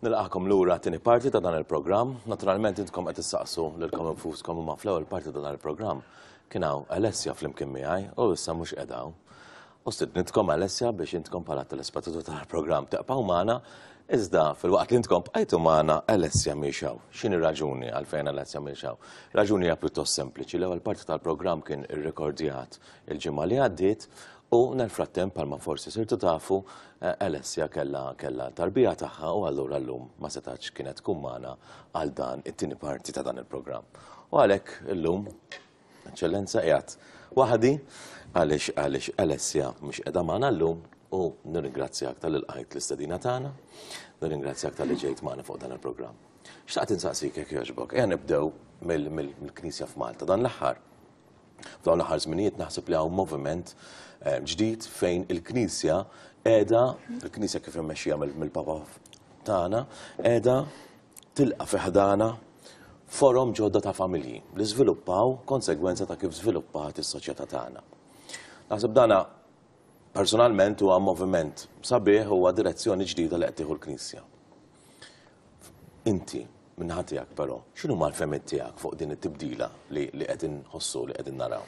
Nilqakom lura tieni parti ta' dan il-programm. Naturalment intkom qed tissaqsu lilkom infuskom imma fl-ewwel parti ta' dan il-programm kien hawn Alessia flimkien miegħi u issa mhux qiegħda hawn. U stidnitkom Alessia biex intkom bħala telespettatur tal-programm teqgħu magħna, iżda fil-waqt li intkom bqajtu magħna Alessia mhix hawn. X'inhi raġuni għalfejn Alessia mhix hawn? Raġuni hija pjuttost sempliċi. L-ewwel parti tal-programm kien irrekordjat il-ġimgħa li għaddiet u nel-frattemp bħalma forsi sirtu tafu Alessia kella tarbija tagħha u allura llum ma setax kienet tkun magħna għal dan it-tieni parti ta' dan il-programm. U għalhekk illum Eċċellenza qiegħed waħdi għaliex Alessia mhux qiegħda magħna llum u nirringrazzjak tal-ilqajt l-istedina tagħna, nirringrazzjak tal-li ġejt magħna fuq dan il-programm. Xtaqt insaqsik jekk jogħġbok, ejja nibdew mill-Knisja f'Malta dan l-aħħar. F'dawn l-aħħar żminijiet naħseb li hawn moviment ġdid fejn il-Knisja il-Knisja kif immexxija mill-Papa tagħna qiegħda tilqa' fi ħdana forom ġodda ta' familji li żviluppaw konsegwenza ta' kif żviluppat is-soċjetà tagħna. Naħseb dana personalment huwa moviment sabiħ huwa direzzjoni ġdida li qed tieħu l-Knisja. Inti min-naħa tiegħek però x'inhuma l-femiet tiegħek fuq din it-tibdila li qed inħossu li qegħdin naraw?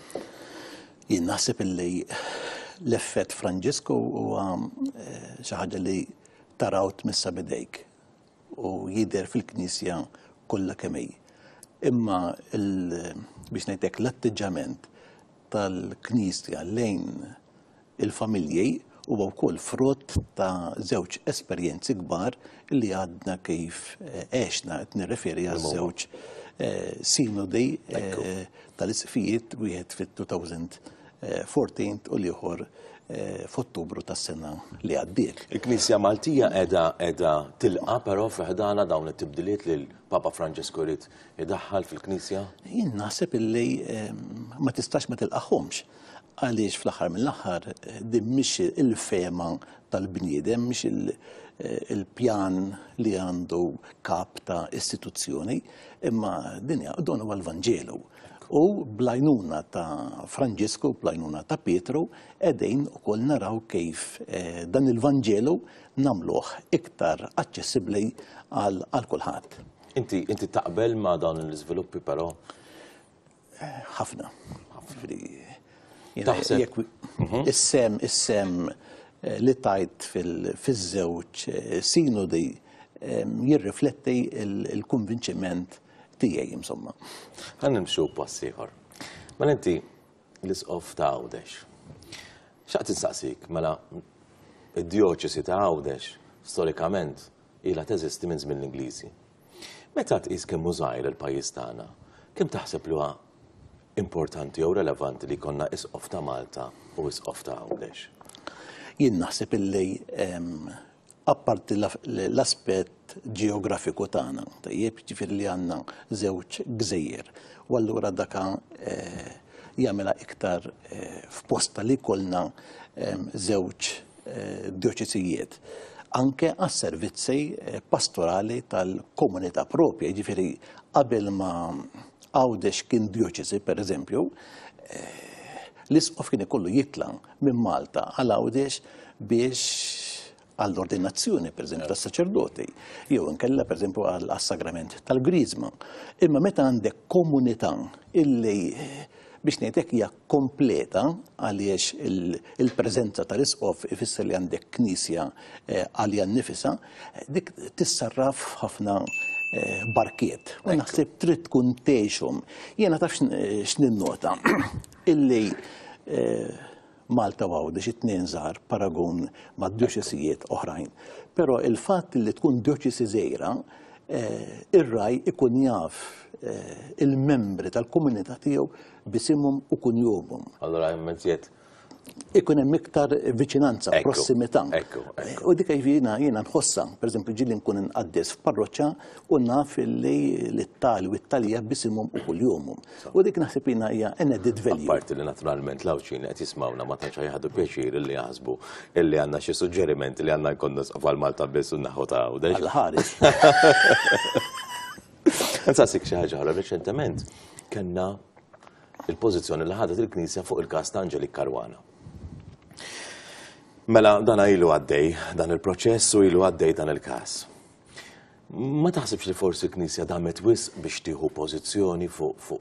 Jien naħseb illi l-effett Franġisku huwa xi ħaġa li taraw tmissa bidejk u jidher fil-Knisja kollha kemm hi. Imma biex ngħidlek l-atteġġament tal-Knisja lejn il-familji huwa wkoll frott ta' żewġ esperjenzi kbar li għadna kif għexna qed nirreferi għaż-żewġ sinodi tal-isfijiet wieħed fit-2014 u l-ieħor f'Ottubru tas-sena li għaddiet. Il-Knisja Maltija qiegħda tilqa' però fiħdana dawn it-tibdiliet li l-Papa Franġisku jrid idaħħal fil-Knisja? Jien naħseb illi ma tistax ma tilqahomx għaliex fl-aħħar mill-aħħar din mhix il-fema tal-bniedem, mhix il-pjan li għandu kap ta' istituzzjoni, imma dinja dan huwa l-Vanġelu. U blajnuna ta' Franġisku, blajnuna ta' Pietru, qegħdin ukoll naraw kif dan il-Vanġelu nagħmluh iktar aċċessibbli għal kulħadd. Inti taqbel ma' dawn l-iżviluppi però? Ħafna. Is-sem li tajt fiż-żewġ sinodi jirrifletti il-konvinċiment tiegħi insomma. Ħan nimxu pass ieħor. Mela inti l-isqof ta' Għawdex. X'qed insaqsik mela id-djoċesi ta' Għawdex storikament ilha teżisti minn żmien l-Ingliżi. Meta tqis kemm hu żgħir il-pajjiż tagħna, kemm taħseb li huwa importanti jew relevanti li jkollna isqof ta' Malta u isqof ta' Għawdex? Jien naħseb illi apparti l-aspett ġeografiku tagħna, tajjeb ġifieri li għandna żewġ gżejjer. U allura daka jagħmilha iktar f'posta li jkollna żewġ djoċesijiet. Anke għas-servizzi pastorali tal-komunità propja, ġifieri qabel ma Għawdex kien djoċesi pereżempju, l-isqof kien ikollu jitla minn Malta għal Għawdex biex għall-ordinazzjoni, pereżempju, tas-saċerdoti, jew inkella pereżempju għall-sagrament tal-Griżma. Imma meta għandek komunità illi biex ngħidlek hija kompleta għaliex il-preżenza tal-isqof ifisser li għandek knisja għalija nnifisha, dik tissarraf ħafna barkiet. U naħseb trid tkun tgħixhom. Jiena taf x'ninnota illi Malta u Għawdex it-tnejn żgħar paragun ma' djoċesijiet oħrajn. Però il-fatt li tkun djoċesi żgħira ir-raj ikun jaf il-membri tal-komunità tiegħu b'isimhom u kunjumhom. Allura hemm iżjed ikun hemm iktar viċinanza, prossimità. U dik jiena nħossa, pereżempju ġieli nkun inqaddes f'parroċċja u naf li l-Ittali u t-Talija b'isimhom u kuljumhom. U dik naħseb jiena hija added value. Apparti li naturalment l-Awċin qed jismawna ma tantx jħadu pjaċir illi jaħsbu illi għandna xi suġġerimenti li għandna jkun nisqof għal Malta biss u naħu ta' Għawdex. Għall-ħares. Nsaqsik xi ħaġa oħra reċentement kellna il-pożizzjoni li ħadet il-Knisja fuq il-każ ta' Anġelik Karwana. Mela dan ilu għaddej dan il-proċess u ilu għaddej dan il-każ. Ma taħsibx li forsi Knisja damet wisq biex tieħu pożizzjoni fuq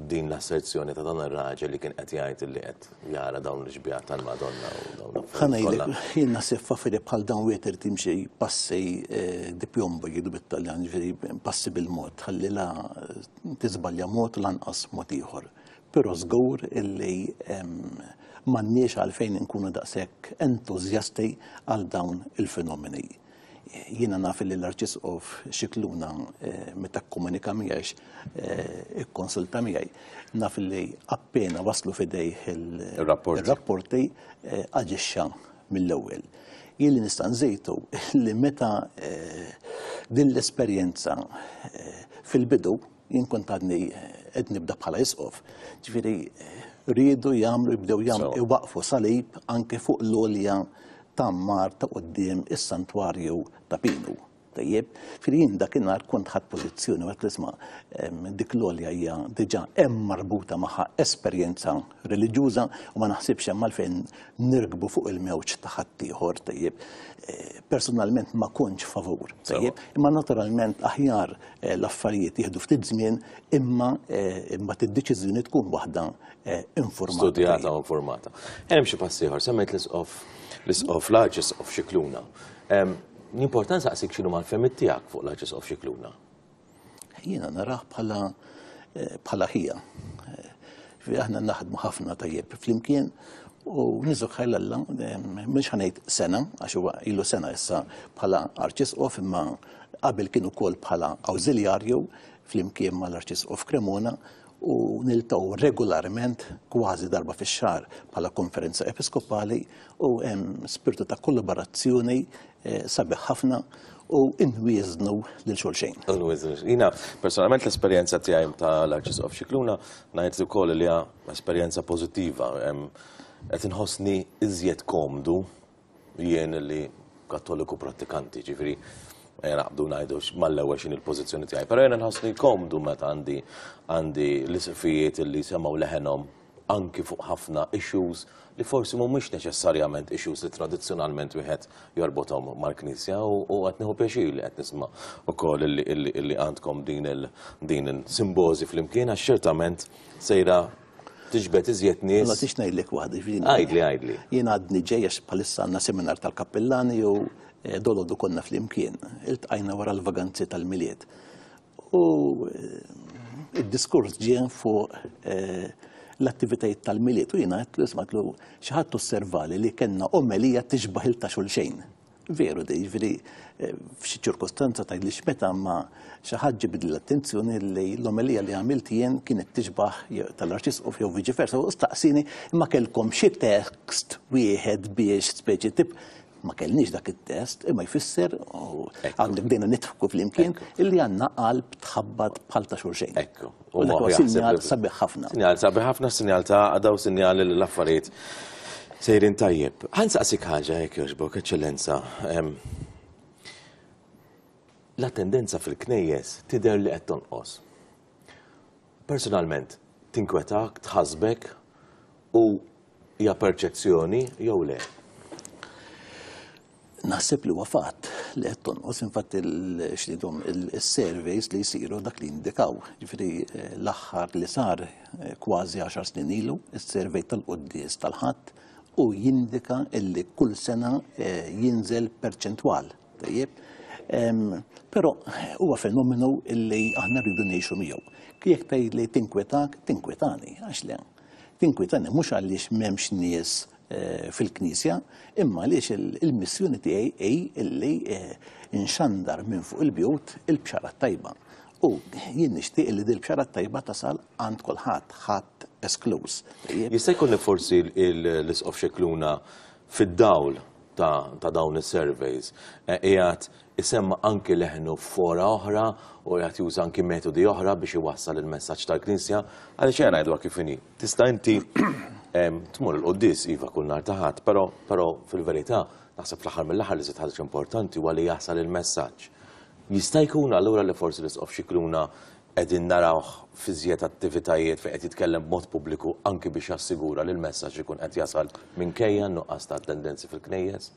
din l-asserzjoni ta' dan ir-raġel li kien qed jgħid li qed jara dawn l-ġbijat tal-Madonna u dawn ħanajlek, jien naħseb faffiri bħal dawn wieter timxi passi di pjombo jgħidu bit-Taljan, ġifieri passi bil-mod, ħalli la tiżbalja mod lanqas mod ieħor. Però żgur illi m'għandniex għalfejn inkunu daqshekk entużjasti għal dawn il-fenomeni. Jiena naf li l-Arċisqof Xikluna meta kkomunika miegħi, ikkonsulta miegħi, naf li appena waslu fidejh il-rapporti aġixxa mill-ewwel. Jien li nista' nżejtu li meta din l-esperjenza fil-bidu jien kont għadni qed nibda bħala isqof. Ġifieri rridu jibdew jagħmlu iwaqfu salib anke fuq l-għolja tammar ta' qoddim is-santwarju ta' Pinu. Tajjeb, jien dakinhar kont ħadd pożizzjoni waqt isma' dik l-għolja hija diġà hemm marbuta magħha esperjenza reliġjuża u ma naħsibx hemm għalfejn nirkbu fuq il-mewġ ta' ħadd ieħor, tajjeb. Personalment ma kontx favur, tajjeb, imma naturalment aħjar l-affarijiet jieħdu ftit żmien imma tid-deċiżjoni tkun waħda informata. Studjata u informata. Hemm xi pass ieħor, semmejt l-isqof l-Arċisqof Xikluna. L-importanza għasik xinu mal-femmit tiegħek fuq l-Arċisqof Xikluna? Jiena narah bħala ħija. Aħna naħdmu ħafna tajjeb flimkien u niżuk ħajlalla mhux ħanejt sena għax huwa ilu sena issa bħala Arċisqof imma qabel kien ukoll bħala awżiljarju flimkien mal-Arċisqof Cremona u niltgħu regolarment kważi darba fix-xahar bħala konferenza episkopali u hemm spiritu ta' kollaborazzjoni sabiħ ħafna u inwieznu lil xulxejn. Jiena personalment l-esperjenza tiegħi tal-Arċisqof Xikluna ngħid ukoll li hija esperjenza pożittiva. Qed inħossni iżjed komdu jien li Kattoliku prattikanti, ġifieri naqbdu ngħidu mal-ewwel x'in il-pożizzjoni tiegħi. Però jiena nħossni komdu meta għandi l-isifijiet li semgħu leħenhom anki fuq ħafna issues li forsi mhumiex neċessarjament issues li tradizzjonalment wieħed jorbothom mal-Knisja u qed nieħu pjaċir li qed nisma' ukoll illi għandkom din il-simbożi flimkien għax ċertament sejra tiġbed iżjed nies. Ma tix ngħidlek waħda. Għajdli. Jien għadni ġejjex bħalissa għandna seminar tal-kappellani u dolodu konna flimkien. Iltqajna wara l-vaganzi tal-miliet. U id-diskors ġien fuq l-attivitajiet tal-miliet u jiena qed ismatlu xi ħadd osservali li kellna omelija tixbaħ il ta' xulxejn. Veru jiġifieri f'xi ċirkostanza tgħidlix meta ma xi ħadd ġibed l-attenzjoni li l-omelija li għamilt jien kienet tixbaħ tal-Arċisqof jew viċi versa u staqsini imma kellkom xi tekst wieħed biex speċi tip ma kellniex dak it-test imma jfisser u għandek bdejna nitfku flimkien illi għandna qalb tħabbat bħal ta' xulxejn. Ekku. U dak huwa sinjal sabiħ ħafna. Sinjal sabiħ ħafna, sinjal ta' għadaw sinjal li l-affarijiet sejrin tajjeb. Ħansaqsik ħaġa jekk jogħġbok, Eċċellenza. La tendenza fil-knejjes tidher li qed tonqos. Personalment, tinkwetak, tħasbek u hija perċezzjoni jew le? Naħseb li huwa fatt li qed tonqos infatt il-surveys li jsiru dak li jindikaw. Ġifieri l-aħħar li sar kważi 10 snin ilu, is-survey tal-Qudies tal-Ħadd u jindika illi kull sena jinżel perċentwal. Tajjeb. Però huwa fenomenu illi aħna rridu ngħixu miegħu. Jekk tgħidli tinkwetak, tinkwetani, għax le. Tinkwetani mhux għaliex m'hemmx nies fil-Knisja, imma għaliex il-missjoni tiegħi illi inxandar minn fuq il-bjut il-bxara tajba. U jien nixtieq li din il-bxara tajba tasal għand kulħadd, ħadd esklus. Jista' jkun forsi l-Isqof Xikluna fid-dawl ta' dawn is-surveys qiegħed isemma anki leħnu fora oħra u qed juża anki metodi oħra biex iwassal il-messaġġ tal-Knisja għaliex jien ngħidwa kif inhi. Tista' inti tmur il-quddies iva kull nhar ta' ħadd, però fil-verità naħseb fl-aħħar mill-aħħar li ħaġa importanti huwa li jasal il-messaġġ. Jista' jkun allura li forsi l-Isqof Xikluna qegħdin narawh fi żjed attivitajiet fejn qed jitkellem b'mod pubbliku anki biex jassigura li l-messaġġ ikun qed jasal minkejja nuqqas ta' tendenzi fil-knejjes?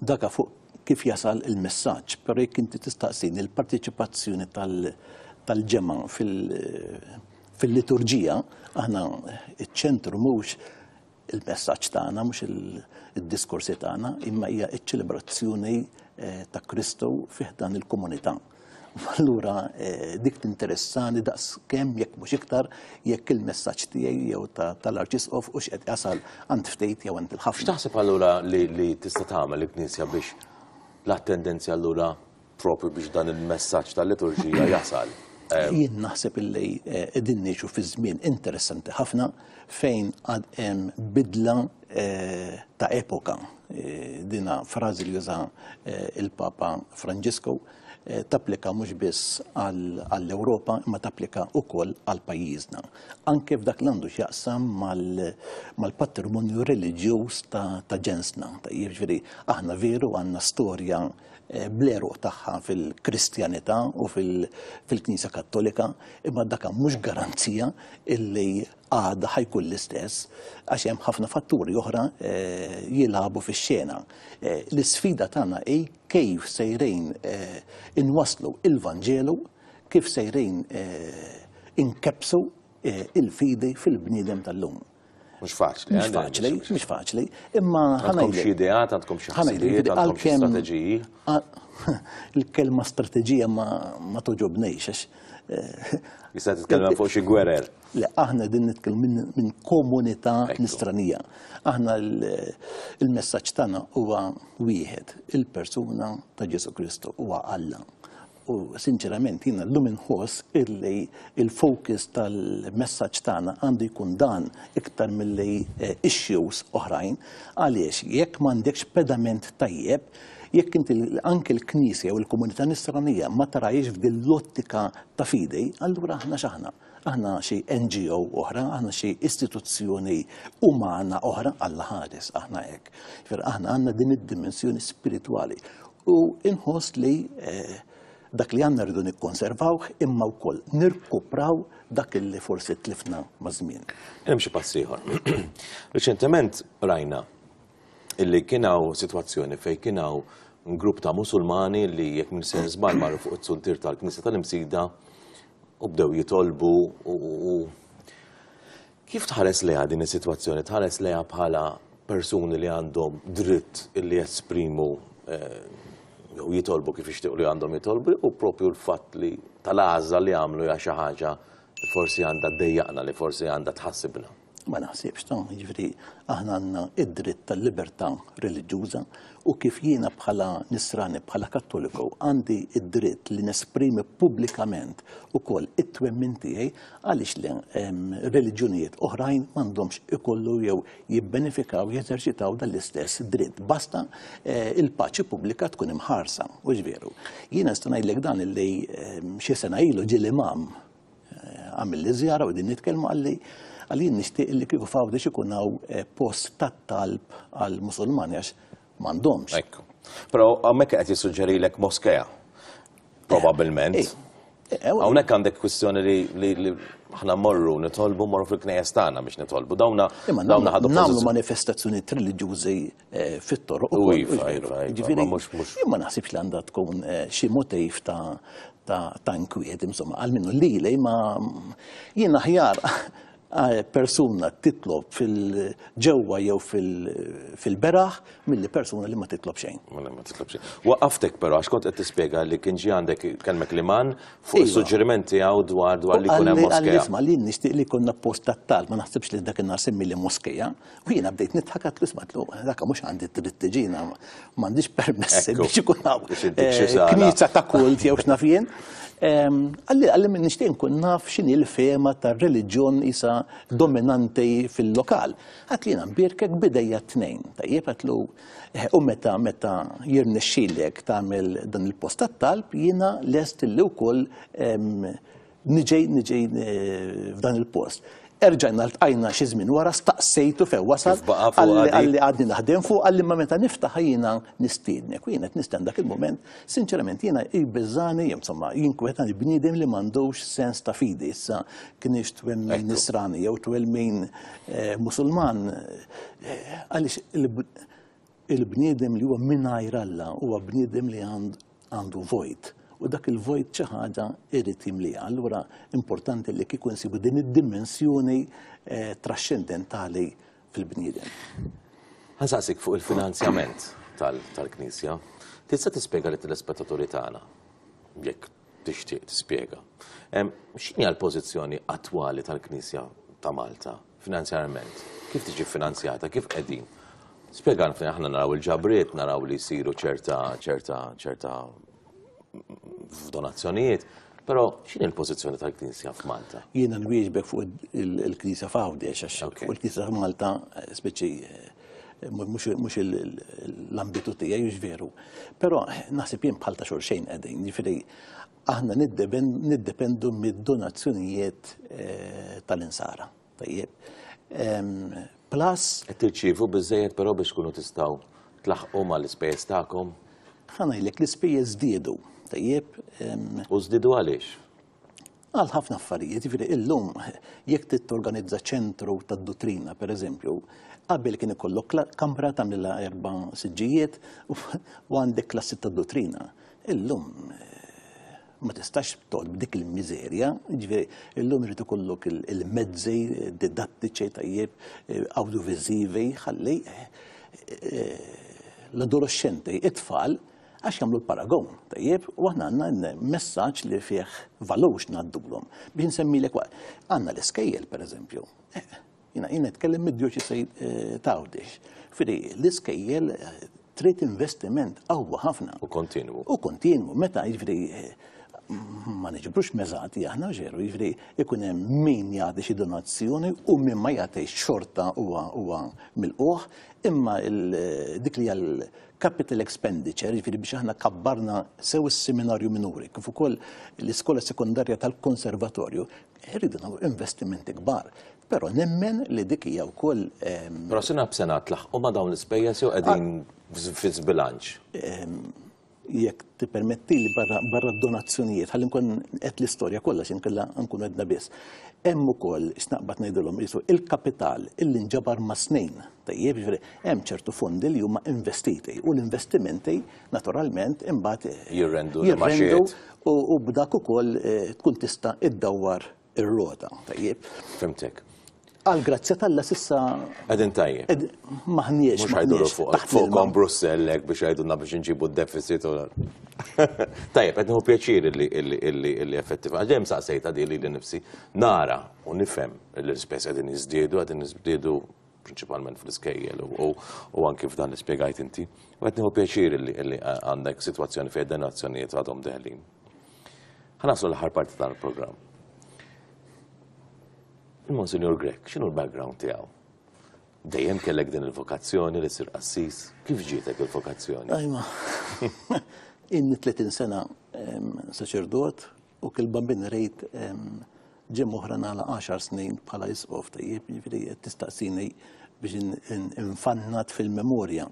Daka fuq kif jasal il-messaġġ, però jekk inti tistaqsini il-partiċipazzjoni tal-ġemma fil-liturġija, aħna iċ-ċentru mhux il-messaġġ tagħna, mhux id-diskorsi tagħna, imma hija ċ-ċelebrazzjoni ta' Kristu fih dan il-komunità. Allura dik tinteressani daqskemm jekk mhux iktar jekk il-messaġġ tiegħi jew tal-Arċisqof u x'qed jasal għand ftit jew għand il-ħafna. X'taħseb allura li tista' tagħmel il-Knisja biex l-attendenzja allura propju biex dan il-messaġġ tal-liturġija jasal? Jien naħseb illi qegħdin ngħixu fi żmien interessanti ħafna fejn għad hemm bidla ta' epoka. Dina frażi li juża il-Papa Franġisku tapplika mhux biss għall-Ewropa imma tapplika wkoll għal pajjiżna. Anke f'dak l-għandu x'jaqsam mal-patrimonju reliġjuż ta' ġensna. Jiġifieri aħna veru għandna storja bleru tagħha fil-Kristjanità u fil-Knisja Kattolika, imma dak mhux garanzija illi għada ħajkun l-istess għax hemm ħafna fatturi oħra jilagħbu fix-xena. L-isfida tagħna hi kif sejrejn inwasslu il-Vanġelu, kif sejrejn inkebsu il-fidi fil-bniedem tal-lum. Mhux faċli. Mhux faċli, imma għandkom xi ideat, għandkom xi ħsibijiet, għandkom xi strateġiji. Il-kelma strateġija ma toġobnejx għax. Jista' titkellem fuq xi gwerer. Le, aħna din nitkellmu minn komunità nisranija. Aħna il-messaġġ tagħna huwa wieħed, il-persuna ta' Ġesu Kristu huwa Alla. U sinċerament jiena llum inħoss illi il-focus tal-messaġġ tagħna għandu jkun dan iktar milli issues oħrajn għaliex jekk m'għandekx pedament tajjeb, jekk inti anke l-Knisja u l-komunità nisranija ma tarajx f'din l-ottika ta' fidej, allura aħna x'aħna. Aħna xi NGO oħra, aħna xi istituzzjoni umana oħra, Alla ħares aħna hekk. Aħna għandna din id-dimensjoni spiritwali u inħoss li dak li għandna rridu nikkonservawh imma wkoll nirkupraw dak li forsi tlifna ma' żmien. Hemm xi pass ieħor. Riċentement rajna illi kien hawn sitwazzjoni fejn kien hawn grupp ta' Musulmani li jekk minser żball marru fuq it-sultir tal-Knisja tal-Imsida u bdew jitolbu u kif tħares lejha din is-sitwazzjoni? Tħares lejha bħala persuni li għandhom dritt illi jesprimu jew jitolbu kif ixtiequ li għandhom jitolbu u propju l-fatt li tal-għażla li għamlu hija xi ħaġa li forsi għandha ddejjaqna, li forsi għandha tħassibna. Ma naħsibx jiġifieri aħna għandna id-dritt tal-libertà reliġjuża u kif jiena bħala nisrani bħala Kattoliku għandi id-dritt li nesprimi pubblikament ukoll it-twemmin tiegħi għaliex li reliġjonijiet oħrajn m'għandhomx ikollu jew jibbenefikaw jeżerċitaw dal-istess dritt. Basta il-paċi pubblika tkun imħarsa, u veru. Jiena nista' ngħidlek dan illi xi sena ilu ġie l-imam għamil li żjara u din nitkellmu għalli nixtieq li kieku fawdex ikun hawn post tat-talb għall-Musulmani għax m'għandhomx. Ekku. Però hawnhekk qed jissuġġerilek moskeja. Probabbilment. Hawnhekk għandek kwistjoni li aħna morru fil-knejjes tagħna biex nitolbu. Dawna ħadu nagħmlu manifestazzjonijiet reliġjużi fit-toroq. Ma naħsibx li għandha tkun xi motiv ta' inkwiet, insomma, għal minnu li ma jiena aħjar persuna titlob fil-ġewwa jew fil-beraħ milli persuna li ma titlob xejn. Waqaftek però għax kont qed tispjega li kien ġie għandek kelmek liman fuq is-suġġerimenti hawn dwar li jkun hemm moskeja. Isma' li nixtieq li konna post tat-tal, ma naħsibx li dak in-nar semmi li moskeja, u jiena bdejt nitħakat l-isma' dak mhux għandi dritt tiġina, m'għandix permessi biex ikun hawn knisja ta' kult jew x'naf jien. Għalli minn nixtieq nkun naf x'inhi l-fehma tar-reliġjon isa dominanti fil-lokal. Għatlina mbirkek bidejja t-tnejn. Tajjeb għatlu u meta jirnexxilek tagħmel dan il-post tat-talb jiena lest li wkoll niġej f'dan il-post. Erġajna l-tqajna xi żmien wara staqsejtu fejn wasal għalli għadni naħdem fuq għalli ma meta niftaħ jiena nistiednek u jiena nisten dak il-mument sinċerament jiena jbiżżani insomma jinkwetani bniedem li m'għandux sens ta' fidi issa kienx twemmin nisrani jew twemmin Musulman għaliex il-bniedem li huwa mingħajr Alla huwa bniedem li għandu vojt. U dak il-vojt xi ħaġa irid jimliha. Allura importanti li kieku nsibu din id-dimensjoni trascendentali fil-bniedem. Ħansaqsik fuq il-finanzjament tal-Knisja. Tista' tispjega lit-telespettaturi tagħna jekk tixtieq tispjega. X'inhi l-pożizzjoni attwali tal-Knisja ta' Malta finanzjarment? Kif tiġi finanzjata? Kif qegħdin? Spjegana fejn aħna naraw il-ġabriet, naraw li jsiru ċerta f'donazzjonijiet, però x'inhi l-pożizzjoni tal-Knisja f'Malta? Jiena nwieġbek fuq il-Knisja f'Għawdex għax fuq il-Knisja f'Malta speċi mhux l-ambitu tiegħi mhux veru. Però naħseb jien bħal ta' xulxejn qegħdin, jiġifieri aħna niddependu mid-donazzjonijiet tal-insara. Tajjeb. Plus qed tirċievu biżżejjed però biex tkunu tistgħu tlaħqu mal-ispejjeż tagħkom? ħanajlek l-ispejjeż żdiedu. Tajjeb. U żdiedu għaliex? Għal ħafna affarijiet, jiġifieri illum jekk torganizza ċentru tad-dottrina, pereżempju, qabel kien ikollok kamra tagħmilha 4 siġġijiet u għandek klassi tad-dottrina. Illum ma tistax tolb dik il-miżerja, jiġifieri illum irid ikollok il-mezzi didattiċi tajjeb awdjoviżivi ħalli l-adolescenti it-tfal għax jagħmlu l-paragon, tajjeb, u aħna għandna messaġġ li fih valur ngħaddulhom. Biex nsemmilek għandna l-iskejjel pereżempju. Jiena nitkellem mid-Djoċesi ta' Għawdex. L-iskejjel trid investiment qawwa ħafna. U kontinwu. U kontinwu. Meta jiġifieri ma niġibrux meżati aħna ġeru, jiġifieri ikun hemm min jagħti xi donazzjoni u min ma jagħtix xorta huwa milquh, imma dik li hija capital expenditure, jiġifieri biex aħna kabbarna sew is-seminarju minuri, kif ukoll l-iskola sekundarja tal-konservatorju, irridu nagħmlu investimenti kbar. Però nemmen li dik hija wkoll. Però sena b'sena tlaħqu ma' dawn l-ispejjeż jew qegħdin fi żbilanċ. Jekk tippermetti li barra d-donazzjonijiet, ħalli nkun qed l-istorja kollha x'inkella nkun għedna biss. Hemm ukoll x'naqbad ngħidulhom qisu il-kapital illi nġabar ma' snejn. Tajjeb, hemm ċertu fondi li huma investiti u l-investimenti naturalment imbagħad jirrendu u b'dak ukoll tkun tista' iddawwar ir-rota. Tajjeb. Fimtek. Għal grazzja tal-la sissa. Qegħdin tajjeb. Maħniex. Mhux ħajduru fuqhom Brussell hekk biex jgħidulna biex inġibu d-deficit u tajjeb, qed nieħu pjaċir illi effettiv. Għalhekk saqsejta di li nifsi nara u nifhem l-ispess qegħdin jiżdiedu prinċipalment fl-iskejjel u anki f'dan li spjegajt inti. U qed nieħu pjaċir illi għandek sitwazzjoni fejn donazzjonijiet għadhom deħlin. Ħanaslu l-aħħar parti tal-programm. Il-Monsignor Grech, x'inhu l-background tiegħu? Dejjem kellek din il-vokazzjoni li sir qassis, kif ġietek il-vokazzjoni? Ajma, inni 30 sena saċerdot u kull bambin rejt ġem oħra nagħla 10 snin bħala isqof tajjeb, jiġifieri qed tistaqsini biex infannat fil-memorja.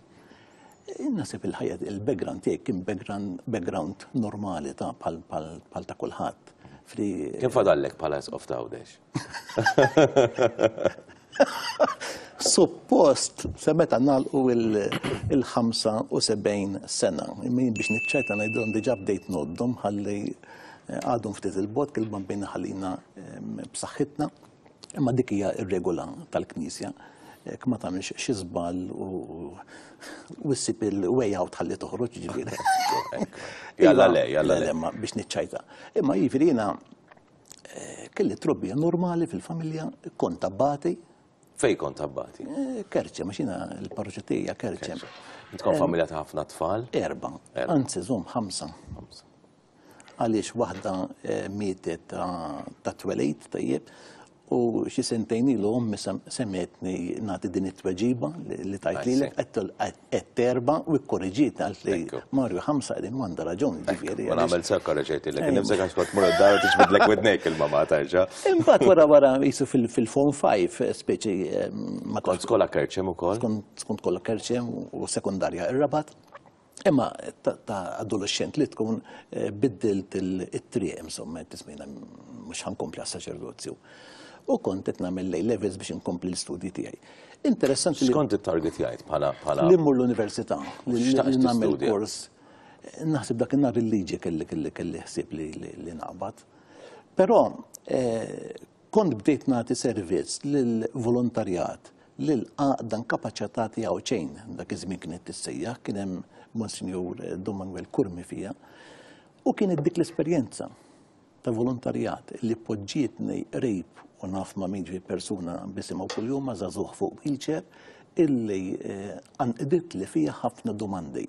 Nasib il-ħajja il-background tiegħek kien background normali ta' bħal ta' kulħadd. Kien fadallek bħala isqof ta' Għawdex? Suppost, se meta nagħlqu il-75 sena. Min biex niċċajta ngħidulhom diġà bdejt noddhom ħalli għadhom ftit il-bot il-bambina ħallina b'saħħitna. Imma dik hija r-regola tal-Knisja. Jekk ma tagħmilx xi żball u ssib il-way out ħalli toħroġ ġifieri. Jalla le. Biex niċċajta. Imma jiġifieri jiena kelli trobbija normali fil-familja, kont abbati. Fej kont abbati? Kerċem, għax jiena l-parroċċja tiegħi Kerċem. Tkun familja ta' ħafna tfal? 4, anzi żomm 5. Għaliex waħda mietet ta' twelejt tajjeb. U xi sentejn ilu ommi semmetni nagħti din it-tweġiba li tajt lilek qed terba u kkorreġiet għalt li Mario 5 qegħdin m'għandha raġun ġifieri. Ma nagħmel sew korreġejtilek, nifsek għax kont mur id-dar u tiġbidlek widnejk il-mama tarġa'. Imbagħad wara qisu fil-form 5 speċi ma kont skola Kerċem ukoll? Kont kollha Kerċem u sekundarja ir-Rabat. Imma ta' adolescent li tkun biddilt it-triq insomma tismina mhux ħankompli għas-saċerdozzju. U kont qed nagħmel levels biex inkompli l-istudji tiegħi. Interessanti li Skont it-target jgħid bħala li mmur l-università, li Xtaqt nagħmel tistudja? kors. Naħseb dak in-nhar il-liġi kelli ħsieb li naqbad. Però kont bdejt nagħti servizz lill-volontarjat lil għaqda nkapaċitati għaw ċejn dak iż-żmien kienet tissejjaħ, kien hemm Monsinjur Don Manuel Kurmi fija, u kienet dik l-esperjenza ta' volontarjat li poġġietni rejb u naf ma' minġi persuna bisimgħu kuljum ma' żagħżugħ fuq wheelchair illi għanqdiet li fija ħafna domandi.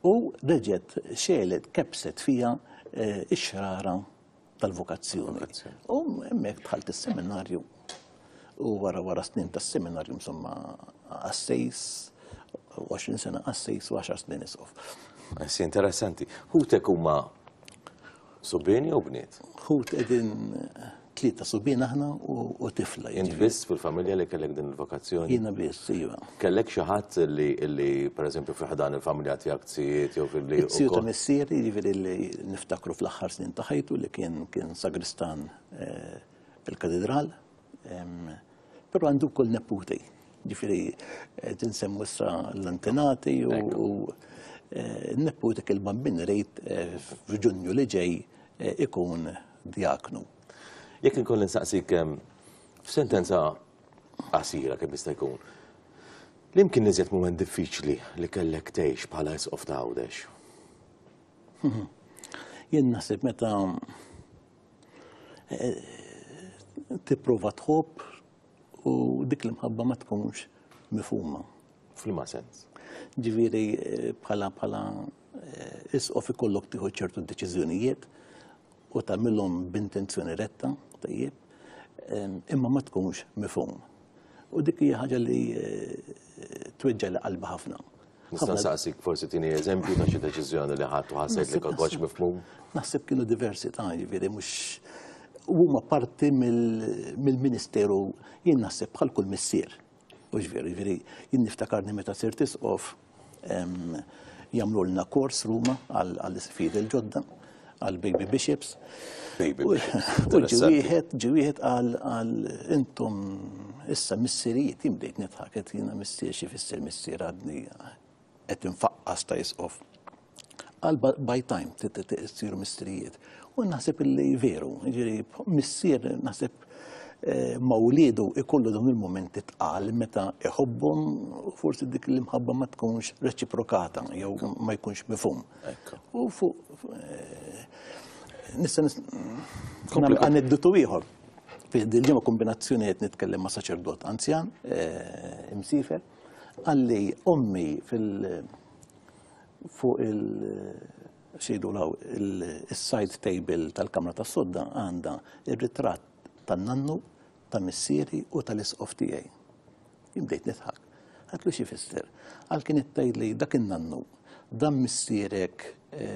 U reġgħet xelet kebset fija ix-xrara tal-vokazzjoni. U hemmhekk dħalt is-seminarju. U wara snin tas-seminarju insomma għassejs 20 sena għassejs u 10 snin isqof. Essi interessanti. Ħutek huma subini u bniet? Ħut qegħdin tlieta subien aħna u tifla. Int biss fil-familja li kellek din il-vokazzjoni? Jiena biss, iva. Kellek xi ħadd li pereżempju fi ħdan il-familja tiegħek tsijiet jew fil-li Tziju ta' missieri, jiġifieri li niftakru fl-aħħar snin ta' ħajtu li kien sagristan il-katedral, però għandu wkoll neputi. Jiġifieri tinsemmu issa l-antenati u n-neputi il-bambin rejt f'Ġunju li ġej ikun diaknu. Jekk inkoll insaqsik f'sentenza qasira kemm jista' jkun. L-imkien niżjed mument diffiċli li kellek tgħix bħala isqof ta' Għawdex? Jien naħseb meta tipprova tħobb u dik l-imħabba ma tkunx mifhuma. F'liema sens? Ġifieri bħala isqof ikollok tieħu ċertu deċiżjonijiet u tagħmilhom b'intenzjoni retta, tajjeb, imma ma tkunx mifhum. U dik hija ħaġa li tweġġa' li qalba ħafna. Nista' nsaqsik forsi tieni eżempju ta' xi deċiżjoni li ħadd u ħassejt li kollkox mifhum? Naħseb kienu diversi ta' ġifieri mhux huma parti mill-Ministeru jien naħseb bħal kull missier. U ġifieri jien niftakarni meta sirt isqof jagħmlu lna kors Ruma għall-isfied il-ġodda għal Baby Bishops. U ġiwieħed għal intom issa missierijiet jimbdejt nitħaket jiena missier xi fisser missier għadni qed infaqqas ta' isqof. Għal by time tsiru missierijiet. U naħseb illi veru, missier naħseb ma' wliedu ikollu dawn il-momenti tqal meta iħobbhom forsi dik l-imħabba ma tkunx reċiprokata jew ma jkunx mifhum. U fuq nista' nagħmel aneddotu ieħor. Dil-ġimgħa kombinazzjoni qed nitkellem ma' saċerdot anzjan, imsiefer, għalli ommi fuq xejdu law il-side table tal-Kamra tas-Sodda għandha ir-ritratt tan-nannu, ta' missieri u tal-isqof tiegħi. Jimbdejt nidħak. Għatlu xi fisser. Għal kien tgħidli dak in-nannu, dan missierek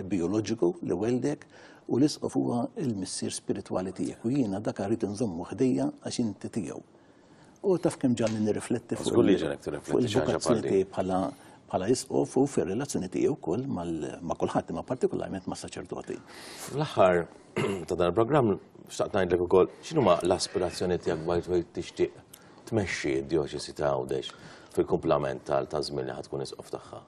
bioloġiku li weldek u l-isqof huwa l-missier spiritwali tiegħek. U jiena dak rrid inżommu ħdejja għax inti tiegħu. U taf kemm ġalni nirrifletti fuq il-vokazzjoni tiegħi bħala isqof u fir-relazzjoni tiegħu wkoll ma' kulħadd imma partikolarment ma' saċerdoti. Fl-aħħar ta' dan il-programm xtaqt ngħidlek ukoll x'inhuma l-aspirazzjoni tiegħek bajt tixtieq tmexxi d-dijoċesi ta' Għawdex fil-kumplament tal-żmien li ħadkun isqof tagħha.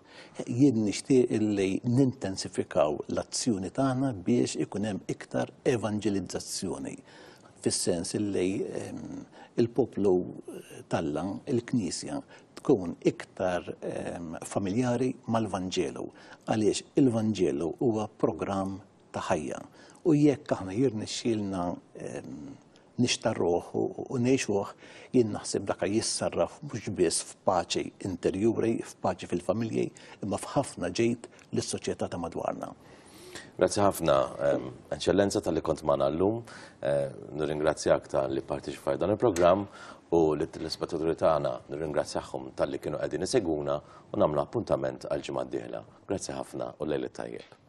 Jien nixtieq illi nintensifikaw l-azzjoni tagħna biex ikun hemm iktar evangelizzazzjoni fis-sens illi il-poplu Alla, il-Knisja, tkun iktar familjari mal-Vanġelu għaliex il-Vanġelu huwa programm ta' ħajja. U jekk aħna jirnexxielna nixtarruh u ngħixuh, jien naħseb dak jissarraf mhux biss f'paċi interjuri, f'paċi fil-familji, imma f'ħafna ġejt lis-soċjetà ta' madwarna. Grazzi ħafna, Eċċellenza tal-li kont magħna llum. Nirringrazzjak tal-li parteċipaj dan il-programm u l-ispettaturi tagħna nirringrazzjahom tal-li kienu qegħdin isegwuna u nagħmlu appuntament għal ġimgħa d-dieħla. Grazzi ħafna u lejl tajjeb.